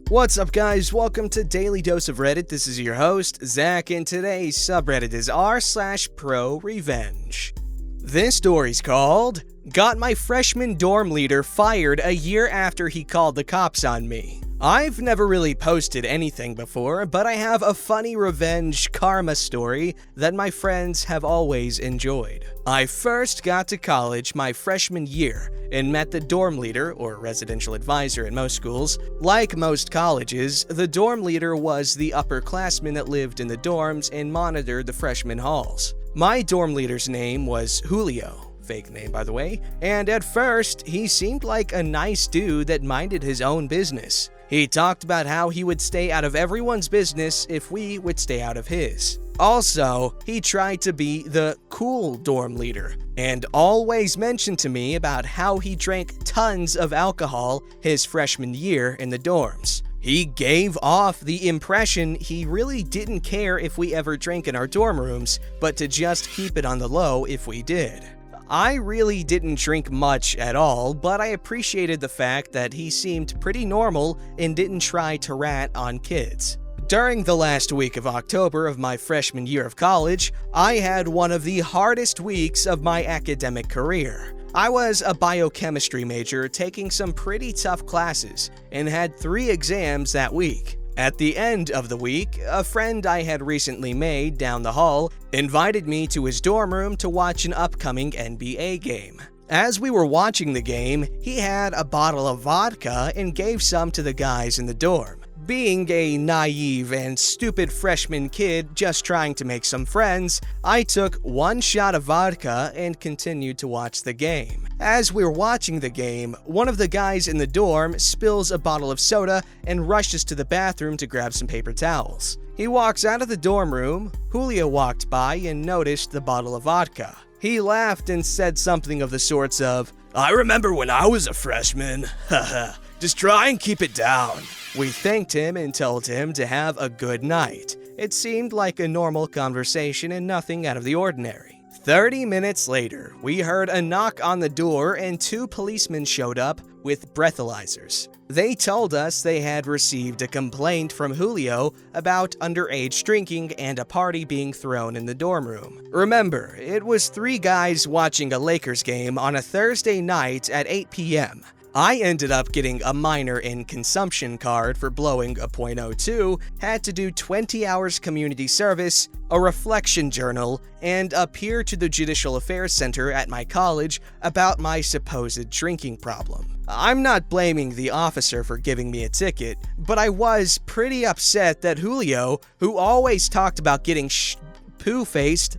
What's up, guys? Welcome to Daily Dose of Reddit. This is your host, Zach, and today's subreddit is r/ProRevenge. This story's called, Got My Freshman Dorm Leader Fired a Year After He Called the Cops on Me. I've never really posted anything before, but I have a funny revenge karma story that my friends have always enjoyed. I first got to college my freshman year and met the dorm leader, or residential advisor at most schools. Like most colleges, the dorm leader was the upperclassman that lived in the dorms and monitored the freshman halls. My dorm leader's name was Julio. Fake name, by the way, and at first, he seemed like a nice dude that minded his own business. He talked about how he would stay out of everyone's business if we would stay out of his. Also, he tried to be the cool dorm leader, and always mentioned to me about how he drank tons of alcohol his freshman year in the dorms. He gave off the impression he really didn't care if we ever drank in our dorm rooms, but to just keep it on the low if we did. I really didn't drink much at all, but I appreciated the fact that he seemed pretty normal and didn't try to rat on kids. During the last week of October of my freshman year of college, I had one of the hardest weeks of my academic career. I was a biochemistry major taking some pretty tough classes and had 3 exams that week. At the end of the week, a friend I had recently made down the hall invited me to his dorm room to watch an upcoming NBA game. As we were watching the game, he had a bottle of vodka and gave some to the guys in the dorm. Being a naive and stupid freshman kid just trying to make some friends, I took 1 shot of vodka and continued to watch the game. As we were watching the game, one of the guys in the dorm spills a bottle of soda and rushes to the bathroom to grab some paper towels. He walks out of the dorm room. Julio walked by and noticed the bottle of vodka. He laughed and said something of the sorts of, "I remember when I was a freshman, haha, just try and keep it down." We thanked him and told him to have a good night. It seemed like a normal conversation and nothing out of the ordinary. 30 minutes later, we heard a knock on the door and 2 policemen showed up with breathalyzers. They told us they had received a complaint from Julio about underage drinking and a party being thrown in the dorm room. Remember, it was 3 guys watching a Lakers game on a Thursday night at 8 p.m. I ended up getting a minor in consumption card for blowing a .02, had to do 20 hours community service, a reflection journal, and appear to the Judicial Affairs Center at my college about my supposed drinking problem. I'm not blaming the officer for giving me a ticket, but I was pretty upset that Julio, who always talked about getting poo-faced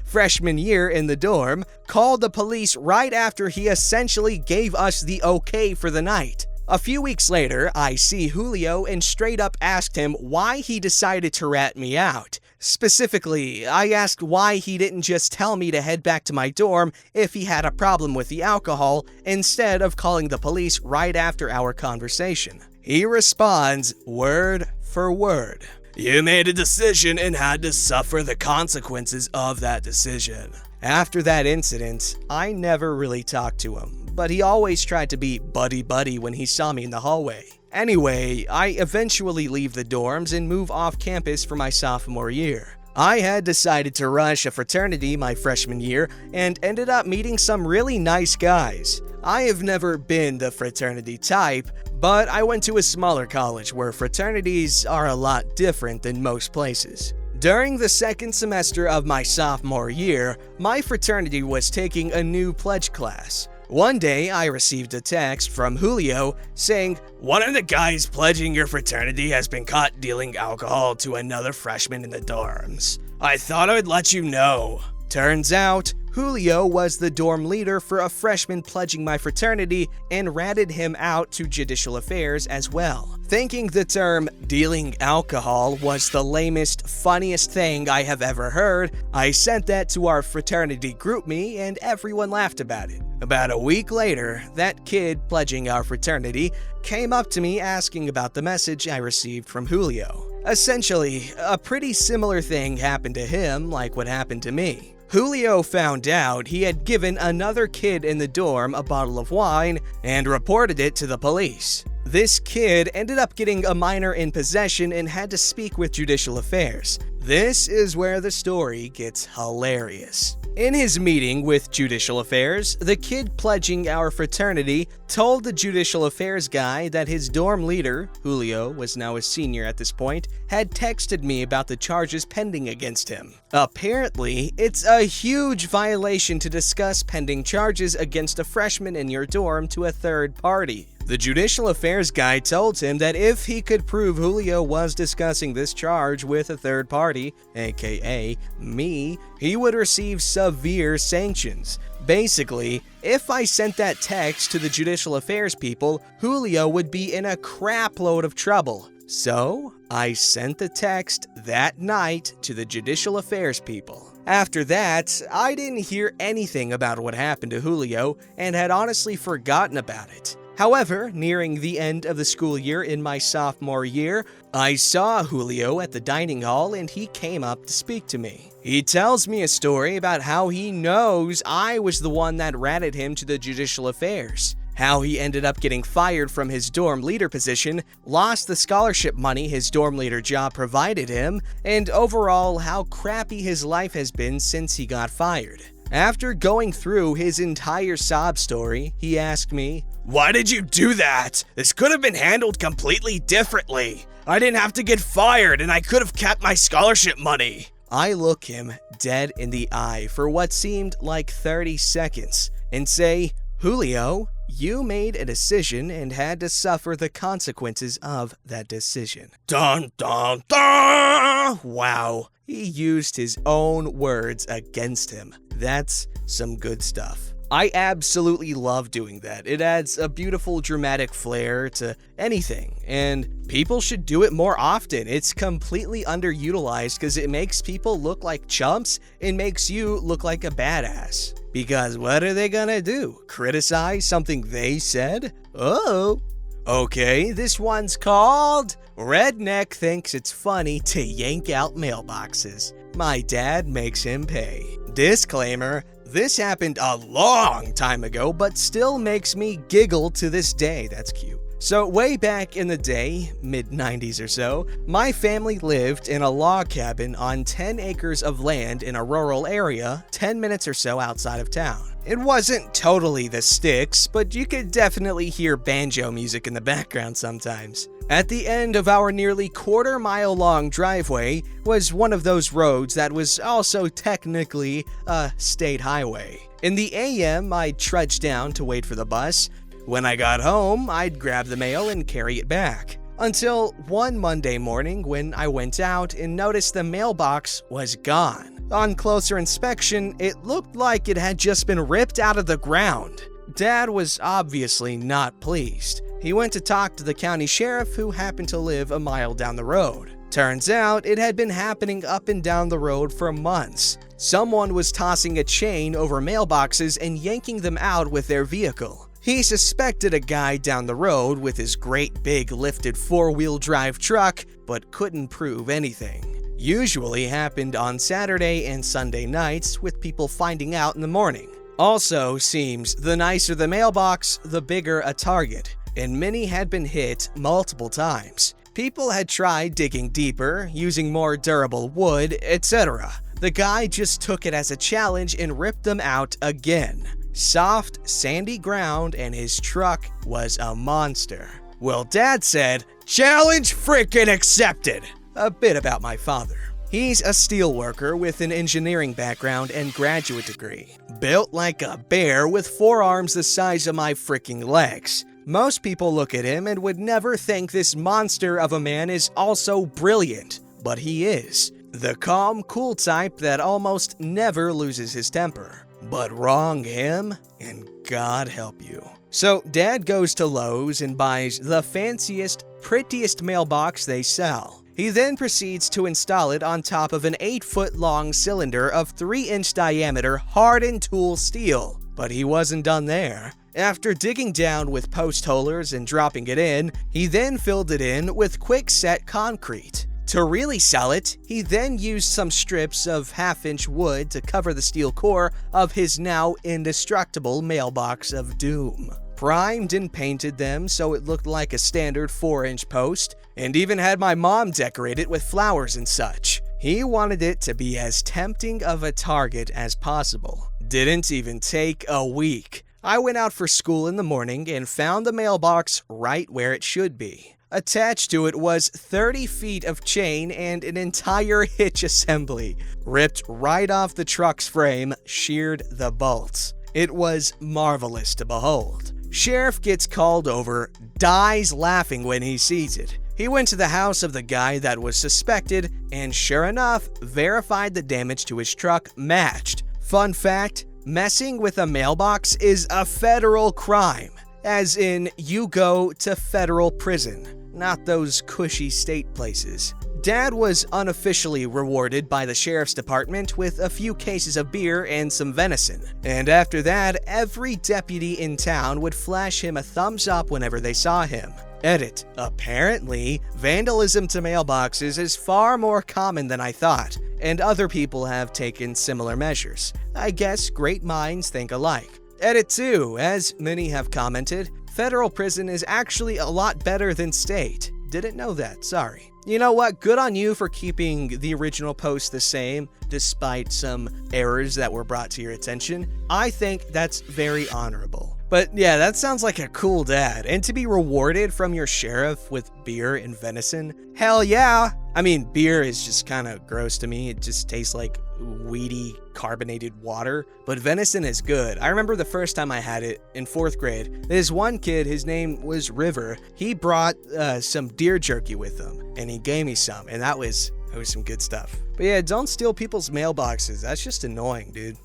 freshman year in the dorm, called the police right after he essentially gave us the okay for the night. A few weeks later, I see Julio and straight up asked him why he decided to rat me out. Specifically, I asked why he didn't just tell me to head back to my dorm if he had a problem with the alcohol, instead of calling the police right after our conversation. He responds word for word, "You made a decision and had to suffer the consequences of that decision." After that incident, I never really talked to him, but he always tried to be buddy-buddy when he saw me in the hallway. Anyway, I eventually leave the dorms and move off campus for my sophomore year. I had decided to rush a fraternity my freshman year and ended up meeting some really nice guys. I have never been the fraternity type, but I went to a smaller college where fraternities are a lot different than most places. During the 2nd semester of my sophomore year, my fraternity was taking a new pledge class. One day, I received a text from Julio saying, "One of the guys pledging your fraternity has been caught dealing alcohol to another freshman in the dorms. I thought I would let you know." Turns out, Julio was the dorm leader for a freshman pledging my fraternity and ratted him out to Judicial Affairs as well. Thinking the term dealing alcohol was the lamest, funniest thing I have ever heard, I sent that to our fraternity GroupMe and everyone laughed about it. About a week later, that kid pledging our fraternity came up to me asking about the message I received from Julio. Essentially, a pretty similar thing happened to him like what happened to me. Julio found out he had given another kid in the dorm a bottle of wine and reported it to the police. This kid ended up getting a minor in possession and had to speak with Judicial Affairs. This is where the story gets hilarious. In his meeting with Judicial Affairs, the kid pledging our fraternity told the Judicial Affairs guy that his dorm leader, Julio was now a senior at this point, had texted me about the charges pending against him. Apparently, it's a huge violation to discuss pending charges against a freshman in your dorm to a third party. The Judicial Affairs guy told him that if he could prove Julio was discussing this charge with a third party, aka me, he would receive severe sanctions. Basically, if I sent that text to the Judicial Affairs people, Julio would be in a crap load of trouble. So, I sent the text that night to the Judicial Affairs people. After that, I didn't hear anything about what happened to Julio and had honestly forgotten about it. However, nearing the end of the school year in my sophomore year, I saw Julio at the dining hall and he came up to speak to me. He tells me a story about how he knows I was the one that ratted him to the Judicial Affairs, how he ended up getting fired from his dorm leader position, lost the scholarship money his dorm leader job provided him, and overall how crappy his life has been since he got fired. After going through his entire sob story, he asked me, "Why did you do that? This could have been handled completely differently. I didn't have to get fired and I could have kept my scholarship money." I look him dead in the eye for what seemed like 30 seconds and say, "Julio, you made a decision and had to suffer the consequences of that decision." Dun dun dun! Wow. He used his own words against him. That's some good stuff. I absolutely love doing that. It adds a beautiful dramatic flair to anything, and people should do it more often. It's completely underutilized because it makes people look like chumps and makes you look like a badass. Because what are they gonna do? Criticize something they said? Oh. Okay, this one's called Redneck Thinks It's Funny to Yank Out Mailboxes. My dad makes him pay. Disclaimer, this happened a long time ago, but still makes me giggle to this day. That's cute. So way back in the day, mid-90s or so, my family lived in a log cabin on 10 acres of land in a rural area, 10 minutes or so outside of town. It wasn't totally the sticks, but you could definitely hear banjo music in the background sometimes. At the end of our nearly quarter-mile-long driveway was one of those roads that was also technically a state highway. In the AM, I'd trudge down to wait for the bus. When I got home, I'd grab the mail and carry it back. Until one Monday morning when I went out and noticed the mailbox was gone. On closer inspection, it looked like it had just been ripped out of the ground. Dad was obviously not pleased. He went to talk to the county sheriff who happened to live a mile down the road. Turns out it had been happening up and down the road for months. Someone was tossing a chain over mailboxes and yanking them out with their vehicle. He suspected a guy down the road with his great big lifted four-wheel drive truck, but couldn't prove anything. Usually happened on Saturday and Sunday nights, with people finding out in the morning. Also seems the nicer the mailbox, the bigger a target, and many had been hit multiple times. People had tried digging deeper, using more durable wood, etc. The guy just took it as a challenge and ripped them out again. Soft, sandy ground, and his truck was a monster. Well, Dad said, "Challenge freaking accepted!" A bit about my father. He's a steel worker with an engineering background and graduate degree. Built like a bear with forearms the size of my freaking legs. Most people look at him and would never think this monster of a man is also brilliant, but he is. The calm, cool type that almost never loses his temper. But wrong him, and God help you. So Dad goes to Lowe's and buys the fanciest, prettiest mailbox they sell. He then proceeds to install it on top of an 8-foot-long cylinder of 3-inch diameter hardened tool steel. But he wasn't done there. After digging down with post holers and dropping it in, he then filled it in with quick-set concrete. To really sell it, he then used some strips of 1/2-inch wood to cover the steel core of his now indestructible mailbox of doom. primed and painted them so it looked like a standard 4-inch post, and even had my mom decorate it with flowers and such. He wanted it to be as tempting of a target as possible. Didn't even take a week. I went out for school in the morning and found the mailbox right where it should be. Attached to it was 30 feet of chain and an entire hitch assembly, ripped right off the truck's frame, sheared the bolts. It was marvelous to behold. Sheriff gets called over, dies laughing when he sees it. He went to the house of the guy that was suspected, and sure enough, verified the damage to his truck matched. Fun fact, messing with a mailbox is a federal crime, as in you go to federal prison, not those cushy state places. Dad was unofficially rewarded by the sheriff's department with a few cases of beer and some venison. And after that, every deputy in town would flash him a thumbs up whenever they saw him. Edit. Apparently, vandalism to mailboxes is far more common than I thought, and other people have taken similar measures. I guess great minds think alike. Edit 2. As many have commented, federal prison is actually a lot better than state. Didn't know that, sorry. You know what? Good on you for keeping the original post the same, despite some errors that were brought to your attention. I think that's very honorable. But yeah, that sounds like a cool dad. And to be rewarded from your sheriff with beer and venison? Hell yeah! I mean, beer is just kind of gross to me. It just tastes like weedy, carbonated water. But venison is good. I remember the first time I had it in 4th grade. This one kid, his name was River. He brought some deer jerky with him, and he gave me some, and that was some good stuff. But yeah, don't steal people's mailboxes. That's just annoying, dude.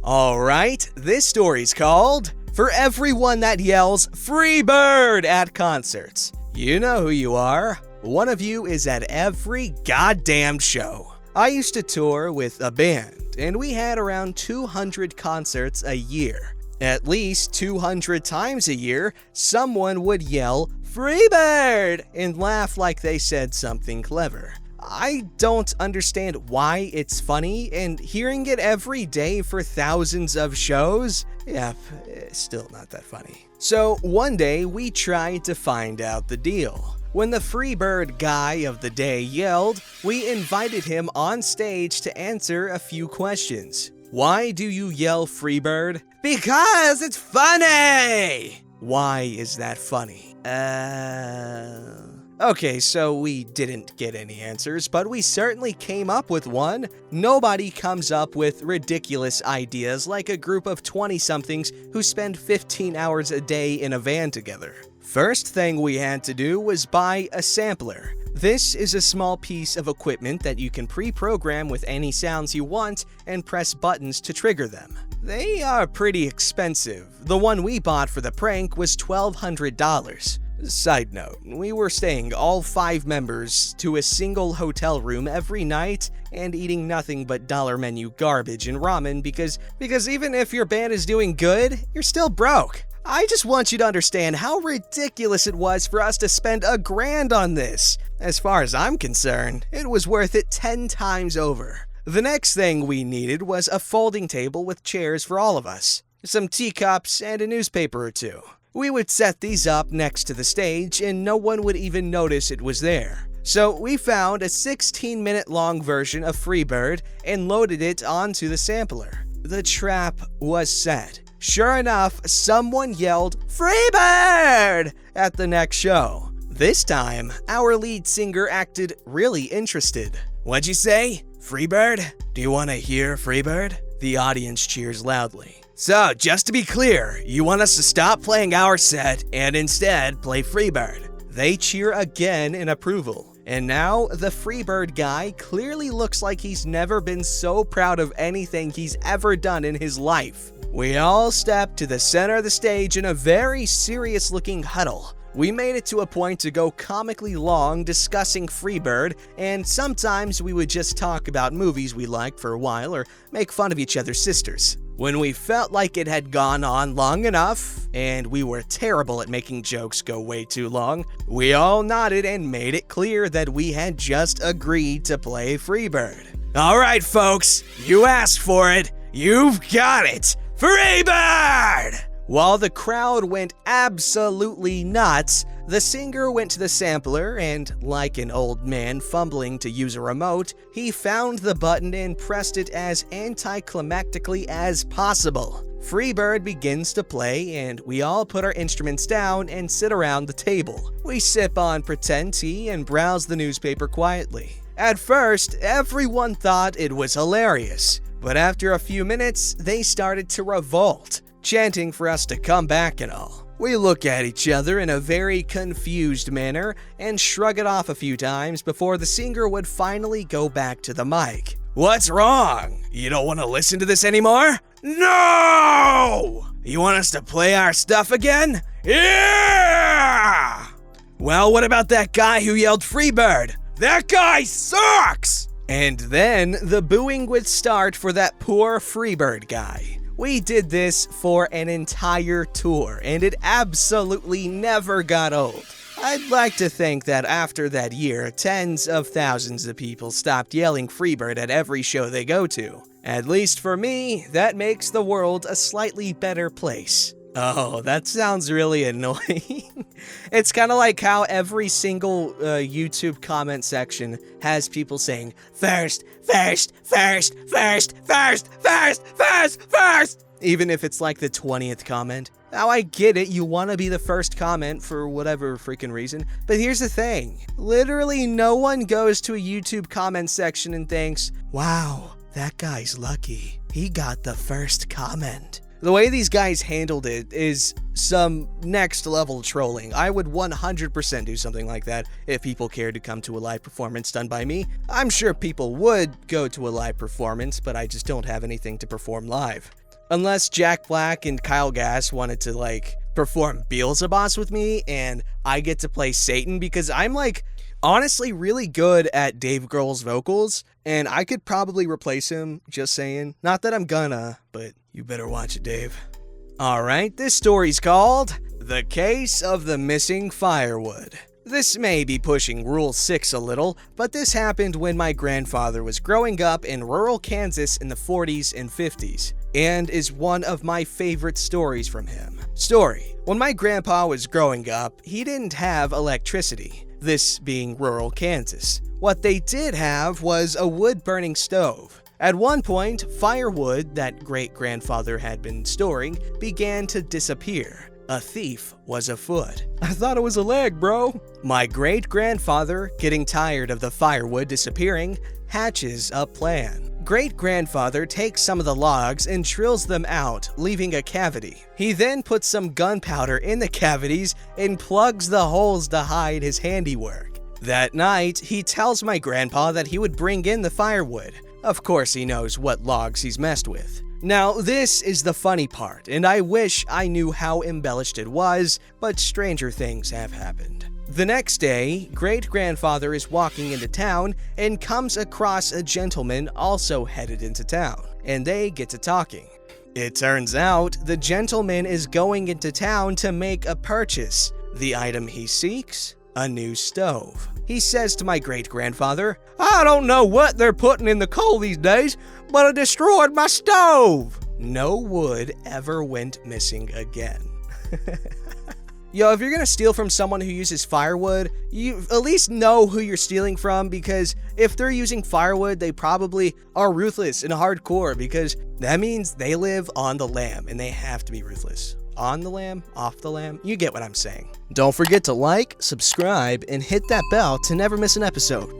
Alright, this story's called For Everyone That Yells Free Bird at Concerts. You know who you are. One of you is at every goddamn show. I used to tour with a band, and we had around 200 concerts a year. At least 200 times a year, someone would yell, "Free Bird!" and laugh like they said something clever. I don't understand why it's funny, and hearing it every day for thousands of shows, still not that funny. So one day, we tried to find out the deal. When the Freebird guy of the day yelled, we invited him on stage to answer a few questions. Why do you yell Freebird? Because it's funny! Why is that funny? Okay, so we didn't get any answers, but we certainly came up with one. Nobody comes up with ridiculous ideas like a group of 20-somethings who spend 15 hours a day in a van together. First thing we had to do was buy a sampler. This is a small piece of equipment that you can pre-program with any sounds you want and press buttons to trigger them. They are pretty expensive. The one we bought for the prank was $1,200. Side note, we were staying all 5 members to a single hotel room every night and eating nothing but dollar menu garbage and ramen because even if your band is doing good, you're still broke. I just want you to understand how ridiculous it was for us to spend $1,000 on this. As far as I'm concerned, it was worth it 10 times over. The next thing we needed was a folding table with chairs for all of us, some teacups, and a newspaper or 2. We would set these up next to the stage and no one would even notice it was there. So we found a 16-minute long version of Freebird and loaded it onto the sampler. The trap was set. Sure enough, someone yelled, "Freebird!" at the next show. This time, our lead singer acted really interested. "What'd you say? Freebird? Do you want to hear Freebird?" The audience cheers loudly. "So, just to be clear, you want us to stop playing our set and instead play Freebird?" They cheer again in approval. And now, the Freebird guy clearly looks like he's never been so proud of anything he's ever done in his life. We all stepped to the center of the stage in a very serious-looking huddle. We made it to a point to go comically long discussing Freebird, and sometimes we would just talk about movies we liked for a while or make fun of each other's sisters. When we felt like it had gone on long enough, and we were terrible at making jokes go way too long, we all nodded and made it clear that we had just agreed to play Freebird. "All right, folks, you asked for it. You've got it. Freebird!" While the crowd went absolutely nuts, the singer went to the sampler and, like an old man fumbling to use a remote, he found the button and pressed it as anticlimactically as possible. Freebird begins to play, and we all put our instruments down and sit around the table. We sip on pretend tea and browse the newspaper quietly. At first, everyone thought it was hilarious, but after a few minutes, they started to revolt, chanting for us to come back and all. We look at each other in a very confused manner and shrug it off a few times before the singer would finally go back to the mic. "What's wrong? You don't want to listen to this anymore? No! You want us to play our stuff again? Yeah! Well, what about that guy who yelled Freebird? That guy sucks!" And then the booing would start for that poor Freebird guy. We did this for an entire tour, and it absolutely never got old. I'd like to think that after that year, tens of thousands of people stopped yelling Freebird at every show they go to. At least for me, that makes the world a slightly better place. Oh, that sounds really annoying. It's kind of like how every single YouTube comment section has people saying, first, first, first, first, first, first, first, first, even if it's like the 20th comment. Now, I get it, you want to be the first comment for whatever freaking reason, but here's the thing. Literally no one goes to a YouTube comment section and thinks, wow, that guy's lucky. He got the first comment. The way these guys handled it is some next level trolling. I would 100% do something like that if people cared to come to a live performance done by me. I'm sure people would go to a live performance, but I just don't have anything to perform live. Unless Jack Black and Kyle Gass wanted to perform Beelzebub with me and I get to play Satan, because I'm honestly really good at Dave Grohl's vocals and I could probably replace him, just saying. Not that I'm gonna, but you better watch it, Dave. Alright, this story's called The Case of the Missing Firewood. This may be pushing Rule 6 a little, but this happened when my grandfather was growing up in rural Kansas in the 40s and 50s, and is one of my favorite stories from him. Story: when my grandpa was growing up, he didn't have electricity, this being rural Kansas. What they did have was a wood-burning stove. At one point, firewood that great-grandfather had been storing began to disappear. A thief was afoot. I thought it was a leg, bro. My great-grandfather, getting tired of the firewood disappearing, hatches a plan. Great-grandfather takes some of the logs and drills them out, leaving a cavity. He then puts some gunpowder in the cavities and plugs the holes to hide his handiwork. That night, he tells my grandpa that he would bring in the firewood. Of course he knows what logs he's messed with. Now, this is the funny part, and I wish I knew how embellished it was, but stranger things have happened. The next day, great-grandfather is walking into town and comes across a gentleman also headed into town, and they get to talking. It turns out the gentleman is going into town to make a purchase. The item he seeks? A new stove. He says to my great-grandfather, "I don't know what they're putting in the coal these days, but it destroyed my stove." No wood ever went missing again. Yo, if you're gonna steal from someone who uses firewood, you at least know who you're stealing from, because if they're using firewood, they probably are ruthless and hardcore, because that means they live on the lam and they have to be ruthless. On the lam, off the lam, you get what I'm saying. Don't forget to like, subscribe, and hit that bell to never miss an episode.